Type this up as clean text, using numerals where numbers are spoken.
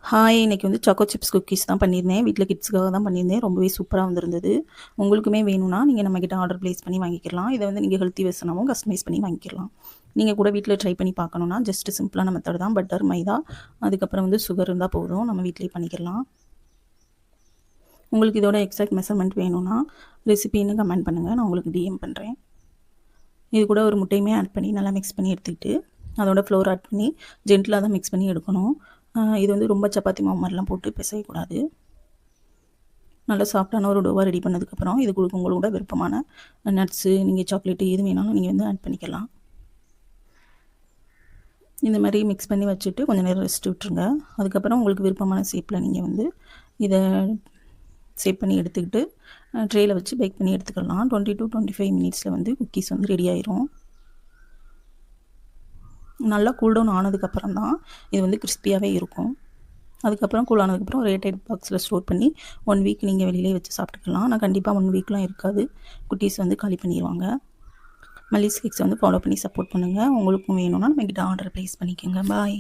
Hi! இன்னைக்கு வந்து choco chips cookies தான் பண்ணியிருந்தேன். வீட்ல கிட்ஸுக்காக தான் பண்ணியிருந்தேன். ரொம்பவே சூப்பரா வந்திருந்தது. உங்களுக்குமே வேணும்னா, நீங்க நம்மகிட்ட ஆர்டர் பிளேஸ் பண்ணி வாங்கிக்கலாம். இத வந்து நீங்க ஹெல்த்தி வெர்ஷனாவும் கஸ்டமைஸ் பண்ணி வாங்கிக்கலாம். நீங்க கூட வீட்ல ட்ரை பண்ணி பார்க்கணும்னா, ஜஸ்ட் சிம்பிளான மெத்தட் தான். பட்டர், மைதா, அதுக்கப்புறம் வந்து சுகர் இருந்தா போதும். நம்ம வீட்லயே பண்ணிக்கலாம். உங்களுக்கு இதோட எக்ஸாக்ட் மெஷர்மென்ட் வேணும்னா, ரெசிபின்னு கமெண்ட் பண்ணுங்க. நான் உங்களுக்கு டிஎம் பண்றேன். இது கூட ஒரு முட்டையுமே ஆட் பண்ணி நல்லா மிக்ஸ் பண்ணி எடுத்துக்கிட்டு, அதோட ஃப்ளோர் ஆட் பண்ணி ஜென்டிலா தான் மிக்ஸ் பண்ணி எடுக்கணும். இது வந்து ரொம்ப சப்பாத்தி மாவு மாதிரிலாம் போட்டு பிசையக்கூடாது. நல்லா சாஃப்டான ஒரு டோவா ரெடி பண்ணதுக்கப்புறம் இது உங்களோட விருப்பமான நட்ஸு, நீங்கள் சாக்லேட்டு எது வேணாலும் நீங்கள் வந்து ஆட் பண்ணிக்கலாம். இந்த மாதிரி மிக்ஸ் பண்ணி வச்சுட்டு கொஞ்சம் நேரம் ரெஸ்ட் விட்டுருங்க. அதுக்கப்புறம் உங்களுக்கு விருப்பமான ஷேப்பில் நீங்கள் வந்து இதை ஷேப் பண்ணி எடுத்துக்கிட்டு ட்ரேயில் வச்சு பேக் பண்ணி எடுத்துக்கலாம். 20 to 25 மினிட்ஸில் வந்து குக்கீஸ் வந்து ரெடி ஆயிரும். நல்லா கூல்டவுன் ஆனதுக்கப்புறம் தான் இது வந்து கிறிஸ்பியாகவே இருக்கும். அதுக்கப்புறம் கூல் ஆனதுக்கப்புறம் ஒரு ஏர்டைட் பாக்ஸில் ஸ்டோர் பண்ணி 1 வீக் நீங்கள் வெளியிலே வச்சு சாப்பிட்டுக்கலாம். ஆனால் கண்டிப்பாக 1 வீக்லாம் இருக்காது. குட்டீஸ் வந்து காலி பண்ணிடுவாங்க. மல்லிஸ் கேக்ஸ் வந்து ஃபாலோ பண்ணி சப்போர்ட் பண்ணுங்கள். உங்களுக்கும் வேணும்னா நம்மகிட்ட ஆர்டர் ப்ளேஸ் பண்ணிக்கோங்க. பாய்.